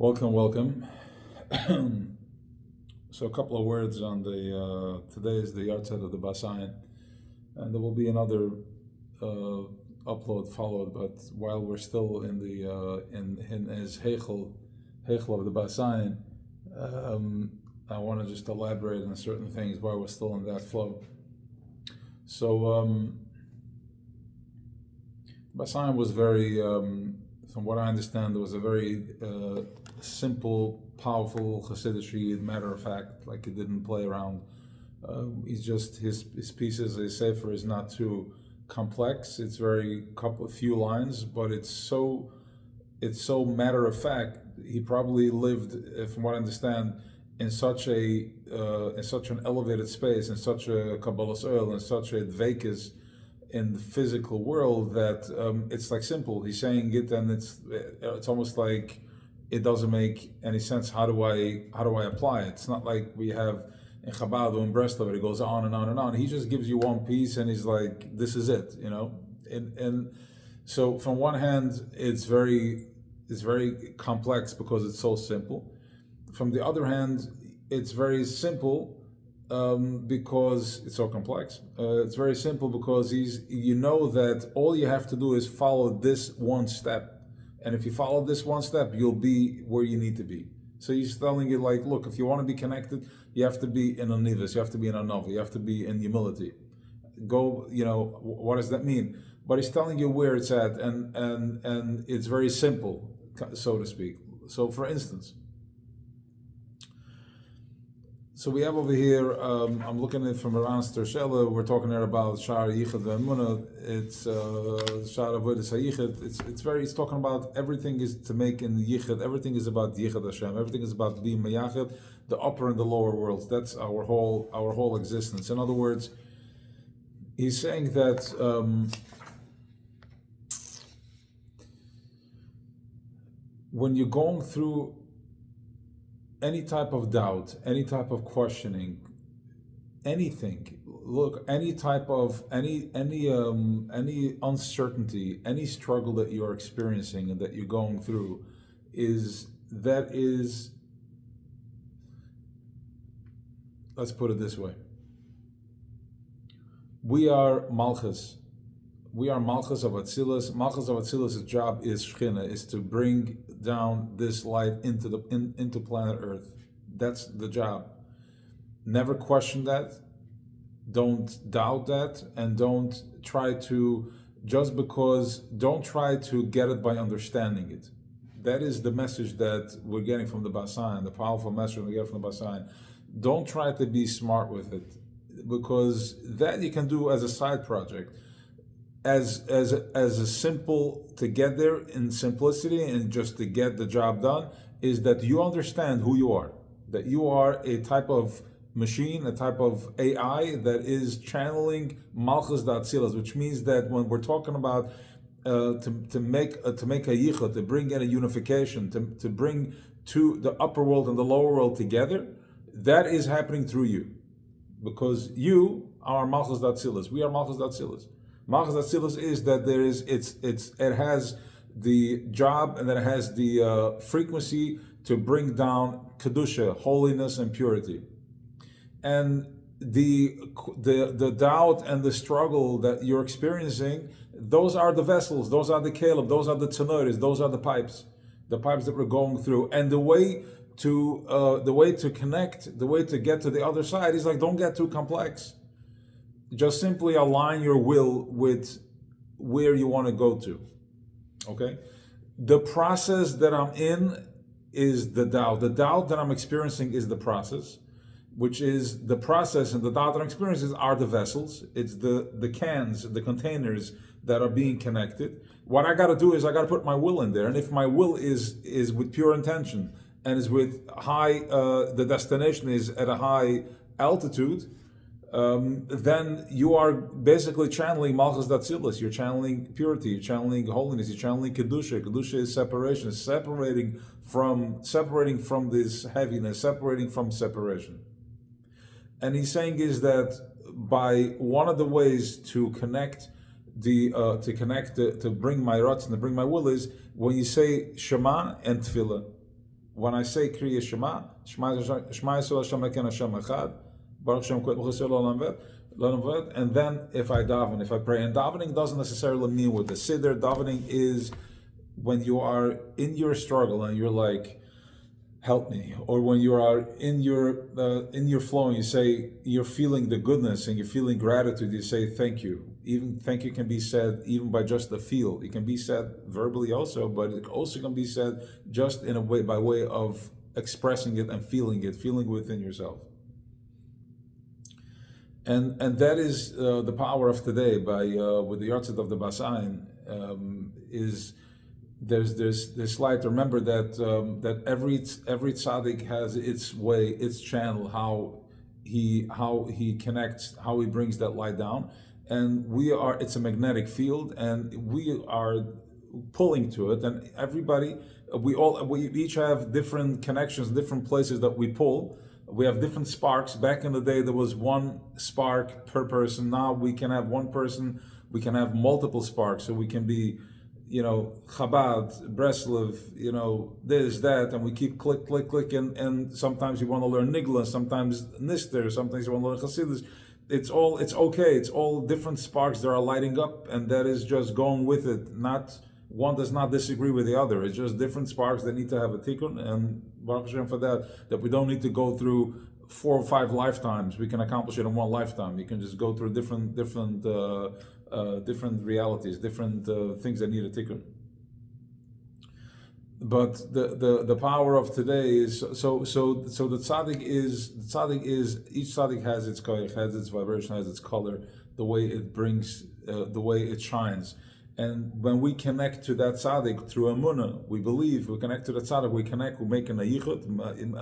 Welcome. So a couple of words on the today is the yahrzeit of the Basayan, and there will be another upload followed. But while we're still in the in his Heichel of the Basayan, I want to just elaborate on certain things while we're still in that flow. So Basayan was very, from what I understand, it was a very simple, powerful Hasidic, matter of fact, like he didn't play around. He's just his pieces, his sefer is not too complex. It's very few lines, but it's so matter of fact. He probably lived, from what I understand, in such an elevated space, in such a kabbalas oil, in such a dveikis in the physical world that it's like simple. He's saying it, and it's almost like it doesn't make any sense. How do I apply it? It's not like we have in Chabad or in Breslov. It goes on and on and on. He just gives you one piece, and he's like, "This is it," And so, from one hand, it's very complex because it's so simple. From the other hand, it's very simple because it's so complex. It's very simple because you know that all you have to do is follow this one step. And if you follow this one step, you'll be where you need to be. So he's telling you, like, look, if you want to be connected, you have to be in a nivus, you have to be in a nova, you have to be in humility. Go, what does that mean? But he's telling you where it's at, and it's very simple, so to speak. So for instance, so we have over here, I'm looking at it from Iran Stershela, we're talking there about Shar Yichud Ve'emunah, it's Shar Avodas HaYichud, it's talking about everything is to make in Yichud, everything is about Yichud Hashem, everything is about being Meyachid, the upper and the lower worlds, that's our whole existence. In other words, he's saying that when you're going through any type of doubt, any type of questioning, anything. Look, any type of any uncertainty, any struggle that you're experiencing and that you're going through, let's put it this way. We are Malchus. We are Malchus of Atzilus. Malchus of Atzilus' job is Shechina, is to bring down this light into planet Earth. That's the job. Never question that. Don't doubt that, and don't try to get it by understanding it. That is the message that we're getting from the Basayan, the powerful message we get from the Basayan. Don't try to be smart with it, because that you can do as a side project. As a simple to get there in simplicity and just to get the job done is that you understand who you are, that you are a type of machine, a type of AI that is channeling Malchus Datzilas, which means that when we're talking about to make a yichud, to bring in a unification, to bring to the upper world and the lower world together, that is happening through you, because you are Malchus Datzilas. We are Malchus Datzilas. Malchus Atzilus is that it has the job and that it has the frequency to bring down kedusha, holiness and purity, and the doubt and the struggle that you're experiencing. Those are the vessels, those are the caleb, those are the tzanoris, those are the pipes that we're going through, and the way to connect, the way to get to the other side is like, don't get too complex. Just simply align your will with where you want to go to. Okay? The process that I'm in is the doubt. The doubt that I'm experiencing is the process, which is the process, and the doubt that I'm experiencing are the vessels. It's the cans, the containers that are being connected. What I got to do is I got to put my will in there. And if my will is with pure intention and is with high, the destination is at a high altitude, then you are basically channeling Malchus Datzilas. You're channeling purity, you're channeling holiness, you're channeling Kedusha. Kedusha is separation, separating from this heaviness, separating from separation. And he's saying is that by one of the ways to connect to bring my ratzon, to bring my will, is when you say Shema and Tefillah. when I say Kriya Shema, Shema Yisrael Hashem Elokeinu Hashem Echad, Baruch Shem Kol Chesed Lo Olam, and then if I daven, if I pray, and davening doesn't necessarily mean with the siddur. Davening is when you are in your struggle and you're like, help me, or when you are in your flow and you say you're feeling the goodness and you're feeling gratitude, you say thank you. Even thank you can be said even by just the feel. It can be said verbally also, but it also can be said just in a way, by way of expressing it and feeling within yourself. And that is the power of today. By with the Yartzeit of the Basayin is. There's light. Remember that every tzadik has its way, its channel, how he connects, how he brings that light down, and it's a magnetic field, and we are pulling to it, and everybody, we each have different connections, different places that we pull. We have different sparks. Back in the day, there was one spark per person. Now we can have one person. We can have multiple sparks, so we can be, Chabad, Breslov, this, that, and we keep click, and sometimes you want to learn Nigla, sometimes Nister, sometimes you want to learn Chassidus. It's okay. It's all different sparks that are lighting up, and that is just going with it. One does not disagree with the other. It's just different sparks that need to have a tikkun, and Baruch Hashem for that we don't need to go through 4 or 5 lifetimes. We can accomplish it in one lifetime. You can just go through different realities, different things that need a tikkun. But the power of today is so the tzaddik is each tzaddik has its koyach, has its vibration, has its color, the way it brings, the way it shines. And when we connect to that tzaddik through emunah, we believe, we connect to the tzaddik, we make a yichud.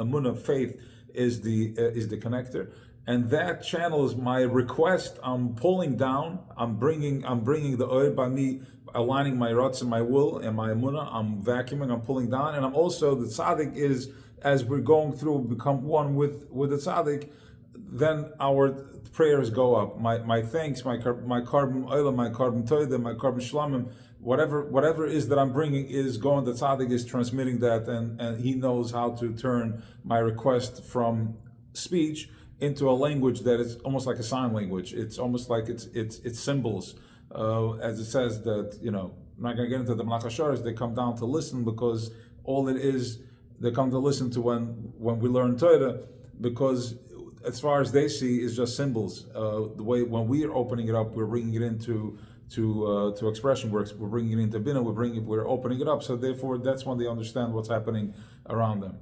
Emunah, faith, is the connector, and that channel is my request. I'm pulling down. I'm bringing the oil by me, aligning my ruts and my will and my emunah. I'm vacuuming. I'm pulling down, and I'm also the tzaddik is, as we're going through, become one with the tzaddik. Then our prayers go up. My thanks, my carbon oil, my carbon toida, my carbon shlamim. Whatever it is that I'm bringing is going. The tzaddik is transmitting that, and he knows how to turn my request from speech into a language that is almost like a sign language. It's almost like it's symbols, as it says that I'm not going to get into the Malach. They come down to listen, because all it is, they come to listen to when we learn Torah, because as far as they see is just symbols. The way when we are opening it up, we're bringing it into to expression works. We're bringing it into Bina. We're opening it up. So therefore, that's when they understand what's happening around them.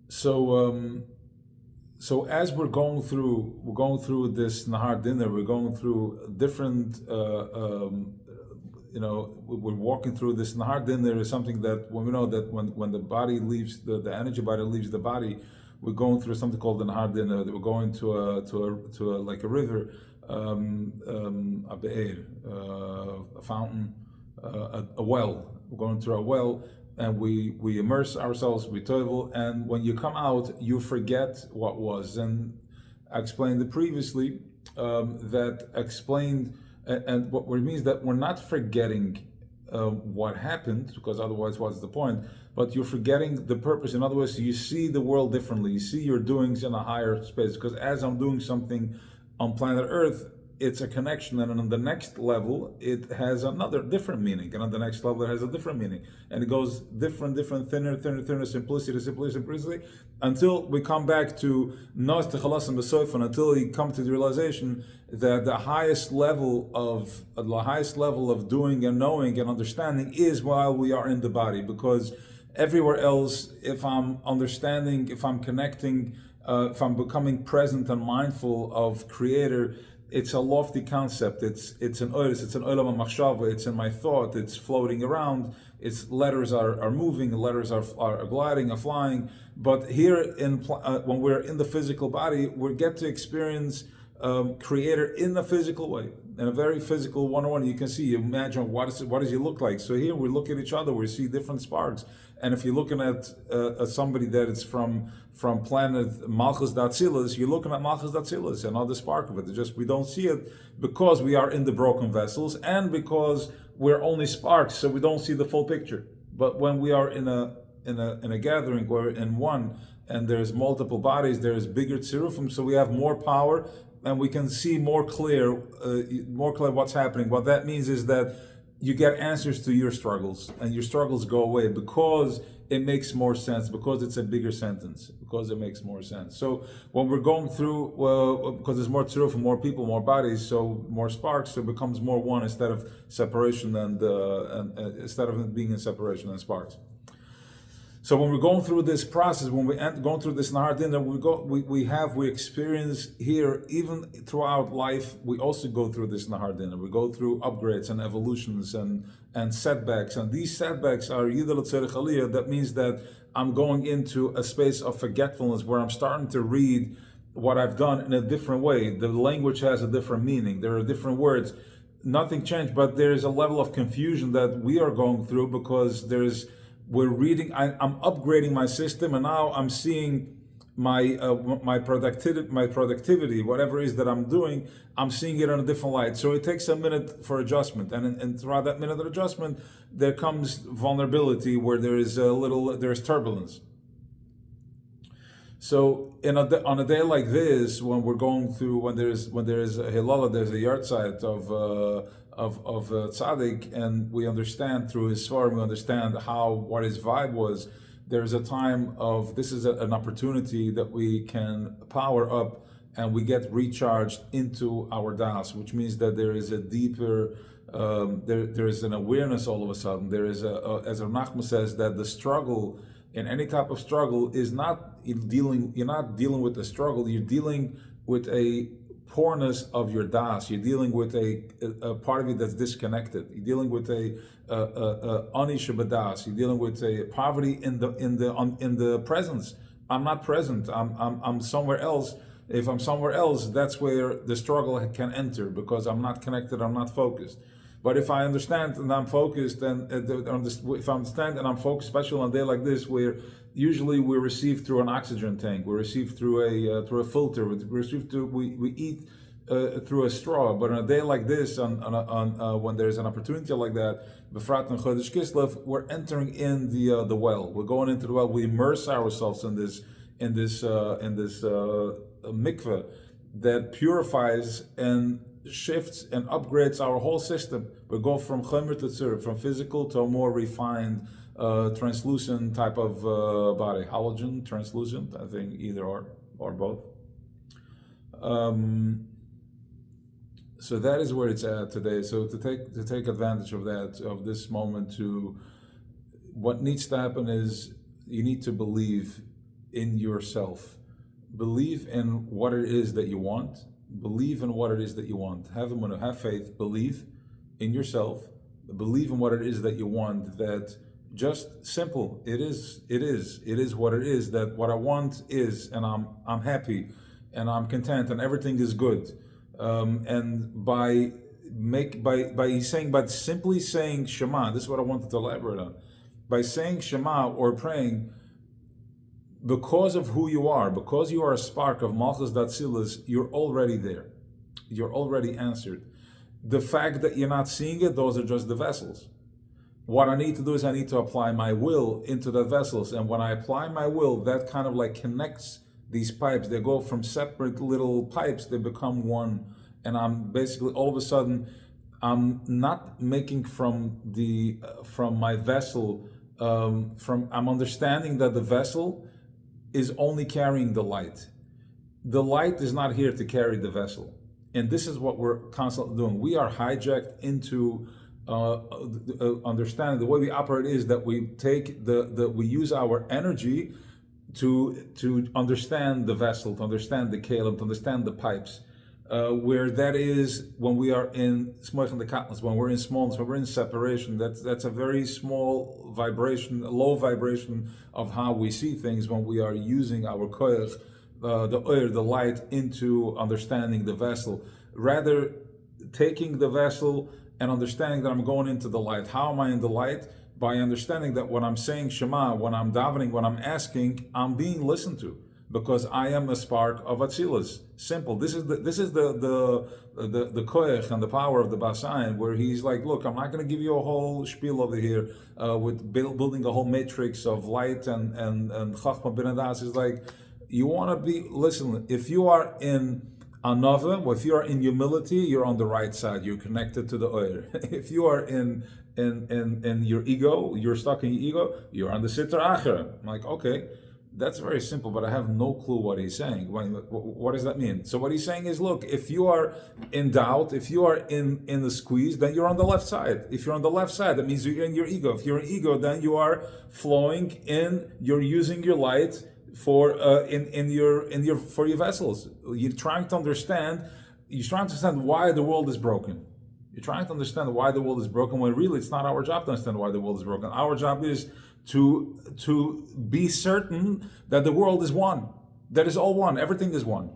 So as we're going through this Nahar Dinner, we're going through different. We're walking through this Nahar Dinner is something that when we know that when the body leaves the energy body leaves the body, we're going through something called the Nahar Dinner. We're going to a like a river. A be'er, a fountain, a well. We're going through a well, and we immerse ourselves, we toivel, and when you come out, you forget what was. And I explained it previously, that explained, and what it means that we're not forgetting what happened, because otherwise what's the point? But you're forgetting the purpose. In other words, you see the world differently. You see your doings in a higher space, because as I'm doing something on planet Earth, it's a connection, and on the next level, it has another different meaning, and on the next level, it has a different meaning, and it goes different, thinner, simplicity, until we come back to Nos Techalas B'Soifan, until we come to the realization that the highest level of doing and knowing and understanding is while we are in the body, because everywhere else, if I'm understanding, if I'm connecting, if I'm becoming present and mindful of Creator, it's a lofty concept. It's an oiris, it's an olam machshava. It's in my thought. It's floating around. Its letters are moving. The letters are gliding, are flying. But here, when we're in the physical body, we get to experience Creator in a physical way, in a very physical one-on-one. You can see, you imagine what does he look like. So here we look at each other. We see different sparks. And if you're looking at somebody that is from planet Malchus Datzilis, you're looking at Malchus Datzilis, another spark of it. It's just we don't see it because we are in the broken vessels, and because we're only sparks, so we don't see the full picture. But when we are in a gathering, we're in one, and there's multiple bodies, there's bigger tzirufim, so we have more power, and we can see more clear what's happening. What that means is that you get answers to your struggles, and your struggles go away because it makes more sense, because it's a bigger sentence, because it makes more sense. So when we're going through, because there's more tziruf, more people, more bodies, so more sparks, so it becomes more one instead of separation, and instead of it being in separation and sparks. So when we're going through this process, when we're going through this Nahar Dinner, we experience here, even throughout life, we also go through this Nahar Dinner. We go through upgrades and evolutions and setbacks. And these setbacks are Yidel Tzerich Aliyah. That means that I'm going into a space of forgetfulness where I'm starting to read what I've done in a different way. The language has a different meaning. There are different words. Nothing changed, but there is a level of confusion that we are going through because we're reading. I'm upgrading my system, and now I'm seeing my productivity, whatever it is that I'm doing. I'm seeing it in a different light. So it takes a minute for adjustment, and throughout that minute of adjustment, there comes vulnerability where there's turbulence. So on a day like this, when we're going through, when there's a Hilala, there's a yahrzeit of tzadik, and we understand through his svarim, we understand what his vibe was. There's a time of, this is an opportunity that we can power up and we get recharged into our das, which means that there is a deeper, there is an awareness all of a sudden. There is as Rav Nachman says, that the struggle, in any type of struggle, is you're not dealing with the struggle, you're dealing with a poorness of your das. You're dealing with a part of it that's disconnected. You're dealing with a anisha b'das. You're dealing with a poverty in the presence. I'm not present. I'm somewhere else. If I'm somewhere else, that's where the struggle can enter, because I'm not connected. I'm not focused. But if I understand and I'm focused, and if I understand and I'm focused, especially on a day like this, where usually we're received through an oxygen tank, we're received through a filter, we eat through a straw. But on a day like this, when there's an opportunity like that, Befrat and Chodesh Kislev, we're entering in the well. We're going into the well. We immerse ourselves in this mikveh that purifies and shifts and upgrades our whole system. We go from chomer to tzur, from physical to a more refined, translucent type of body. Halogen, translucent, I think either or both. So that is where it's at today. So to take advantage of that, of this moment, what needs to happen is you need to believe in yourself. Believe in what it is that you want. Believe in what it is that you want. Have faith. Believe in yourself. Believe in what it is that you want. That just simple. It is what it is. That what I want is, and I'm happy, and I'm content, and everything is good. And by simply saying Shema. This is what I wanted to elaborate on. By saying Shema or praying, because of who you are, because you are a spark of Malchus Datzilis, you're already there. You're already answered. The fact that you're not seeing it, those are just the vessels. What I need to do is I need to apply my will into the vessels. And when I apply my will, that kind of like connects these pipes. They go from separate little pipes, they become one. And I'm basically, all of a sudden, I'm not making from my vessel, I'm understanding that the vessel is only carrying the light. The light is not here to carry the vessel. And this is what we're constantly doing. We are hijacked into understanding. The way we operate is that we take we use our energy to understand the vessel, to understand the kalim, to understand the pipes. Where that is when we are in smoich and the katnas, when we're in smallness, when we're in separation, that's a very small vibration, a low vibration of how we see things when we are using our koyach, the light, into understanding the vessel. Rather, taking the vessel and understanding that I'm going into the light. How am I in the light? By understanding that when I'm saying Shema, when I'm davening, when I'm asking, I'm being listened to. because I am a spark of Atzilus. Simple. This is the koyach and the power of the Basayan, where he's like, look, I'm not going to give you a whole spiel over here with building a whole matrix of light and chachma bin adas. Is like, you want to be, listen, if you are in anava, if you are in humility, you're on the right side. You're connected to the oir. If you are in your ego, you're stuck in your ego, you're on the sitra achra. I'm like, okay, that's very simple, but I have no clue what he's saying. What does that mean? So what he's saying is, look, if you are in doubt, if you are in the squeeze, then you're on the left side. If you're on the left side, that means you're in your ego. If you're in ego, then you are flowing in, you're using your light for for your vessels. You're trying to understand why the world is broken. You're trying to understand why the world is broken, when really it's not our job to understand why the world is broken. Our job is to be certain that the world is one, that is all one, everything is one,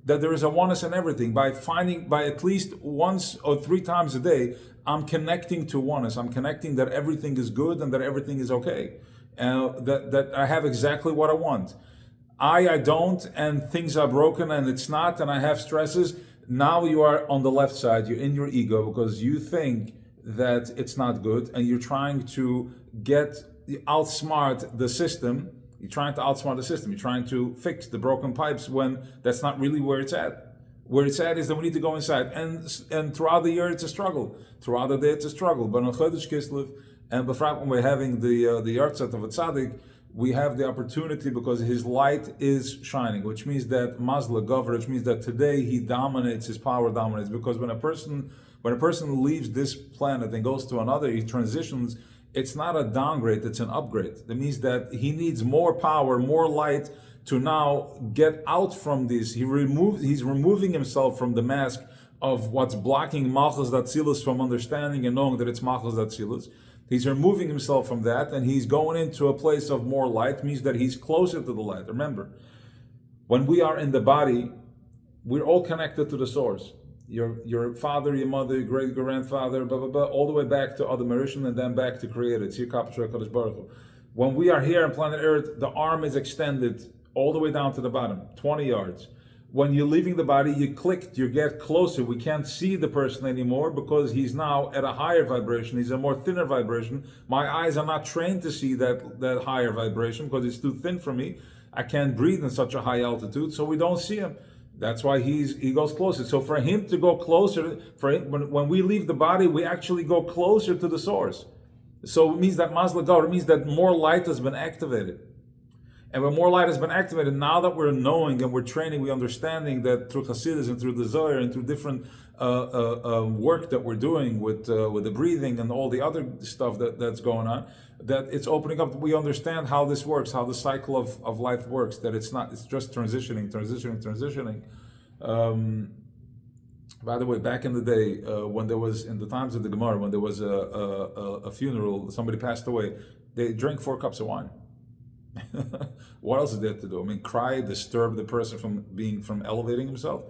that there is a oneness in everything. By at least once or 3 times a day, I'm connecting to oneness. I'm connecting that everything is good and that everything is okay, and that I have exactly what I want. I don't, and things are broken and it's not, and I have stresses. Now you are on the left side, you're in your ego because you think that it's not good, and you're trying to outsmart the system. You're trying to outsmart the system. You're trying to fix the broken pipes when that's not really where it's at. Where it's at is that we need to go inside. And throughout the year, it's a struggle. Throughout the day, it's a struggle. But on Chodesh Kislev, and when we're having the Yartzeit of a tzadik, we have the opportunity because his light is shining, which means that Mazla Gover, which means that today he dominates, his power dominates. Because when a person leaves this planet and goes to another, he transitions. It's not a downgrade, it's an upgrade. That means that he needs more power, more light to now get out from this. He's removing himself from the mask of what's blocking Malchus Datzilus from understanding and knowing that it's Malchus Datzilus. He's removing himself from that, and he's going into a place of more light, means that he's closer to the light. Remember, when we are in the body, we're all connected to the source. Your father, your mother, your great-grandfather, blah, blah, blah, all the way back to Adam Rishon and then back to Creator. When we are here on planet Earth, the arm is extended all the way down to the bottom, 20 yards. When you're leaving the body, you get closer. We can't see the person anymore because he's now at a higher vibration. He's a more thinner vibration. My eyes are not trained to see that higher vibration because it's too thin for me. I can't breathe in such a high altitude, so we don't see him. That's why he goes closer. So for him to go closer, when we leave the body, we actually go closer to the source. So it means that Mazla Gaur, it means that more light has been activated. And when more light has been activated, now that we're knowing and we're training, we're understanding that through Hasidus and through the Zohar and through different work that we're doing with the breathing and all the other stuff that's going on, that it's opening up. We understand how this works, how the cycle of life works, that it's just transitioning. By the way, back in the day, when there was, in the times of the Gemara, when there was a funeral, somebody passed away, they drank 4 cups of wine. What else is there to do? I mean, cry, disturb the person from elevating himself.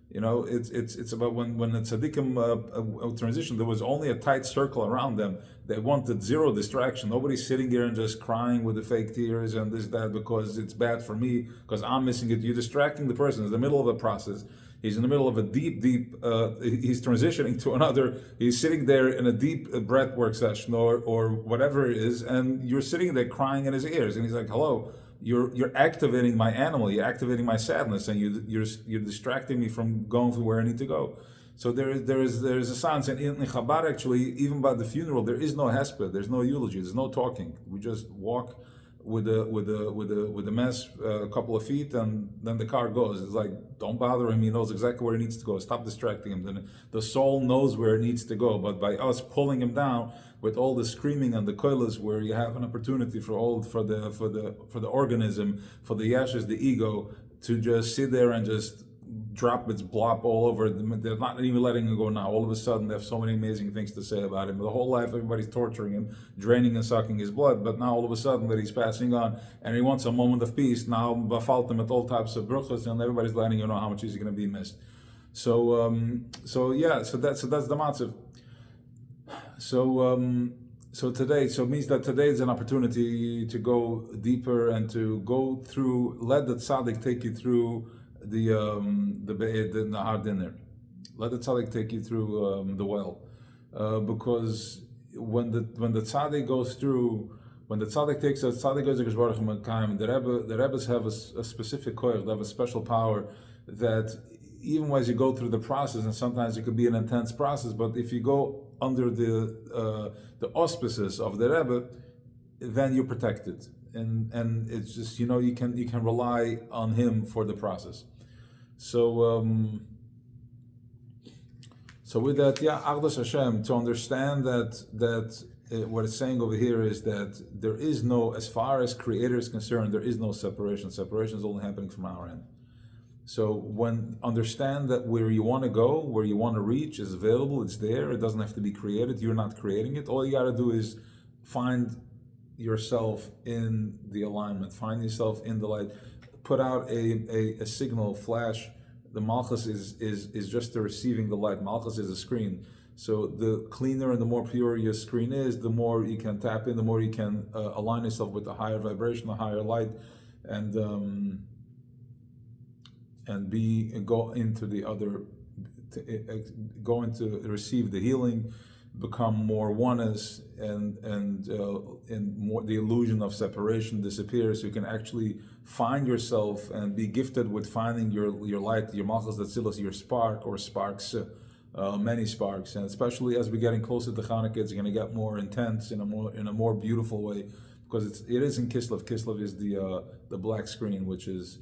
You know, it's about when the tzaddikim transition, there was only a tight circle around them. They wanted zero distraction. Nobody's sitting there and just crying with the fake tears and this, that, because it's bad for me, because I'm missing it. You're distracting the person. It's the middle of a process. He's in the middle of a deep, he's transitioning to another, he's sitting there in a deep breath work session or whatever it is, and you're sitting there crying in his ears, and he's like, hello, you're activating my animal, you're activating my sadness, and you're distracting me from going to where I need to go. So there is a science, and in Chabad actually, even by the funeral, there is no hesped, there's no eulogy, there's no talking. We just walk with the mess a couple of feet, and then the car goes. It's like, don't bother him. He knows exactly where he needs to go. Stop distracting him. Then the soul knows where it needs to go. But by us pulling him down with all the screaming and the koilas, where you have an opportunity for the organism, for the yashes, the ego, to just sit there and just drop its blop all over. They're not even letting him go now. All of a sudden, they have so many amazing things to say about him. The whole life, everybody's torturing him, draining and sucking his blood. But now, all of a sudden, that he's passing on, and he wants a moment of peace. Now, bafalt him at all types of bruchas, and everybody's letting you know how much he's going to be missed. So that's the matzav. So it means that today is an opportunity to go deeper and to go through. Let the tzadik take you through the Nahar Dinner. Let the tzadik take you through the well, because when the tzaddik goes through, when the tzaddik takes us, tzaddik goes to Baruch Hu, the Rebbes have a specific koyach, they have a special power that even as you go through the process, and sometimes it could be an intense process, but if you go under the auspices of the Rebbe, then you're protected, and it's just, you can rely on him for the process. So with that, Agdas Hashem, to understand that what it's saying over here is that there is no, as far as Creator is concerned, there is no separation. Separation is only happening from our end. So understand that where you want to go, where you want to reach is available, it's there, it doesn't have to be created, you're not creating it. All you got to do is find yourself in the alignment, find yourself in the light, put out a signal, flash. The Malchus is just the receiving the light. Malchus is a screen. So the cleaner and the more pure your screen is, the more you can tap in, the more you can align yourself with the higher vibration, the higher light, and go into the other, go into receive the healing, become more oneness, and more the illusion of separation disappears. So you can actually find yourself and be gifted with finding your light, your malchus d'atzilus, your spark or sparks, many sparks. And especially as we're getting closer to Hanukkah, it's going to get more intense in a more beautiful way, because it is in Kislev. Kislev is the black screen, which is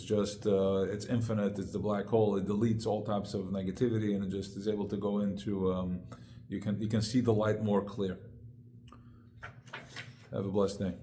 just it's infinite. It's the black hole. It deletes all types of negativity, and it just is able to go into you can see the light more clear. Have a blessed day.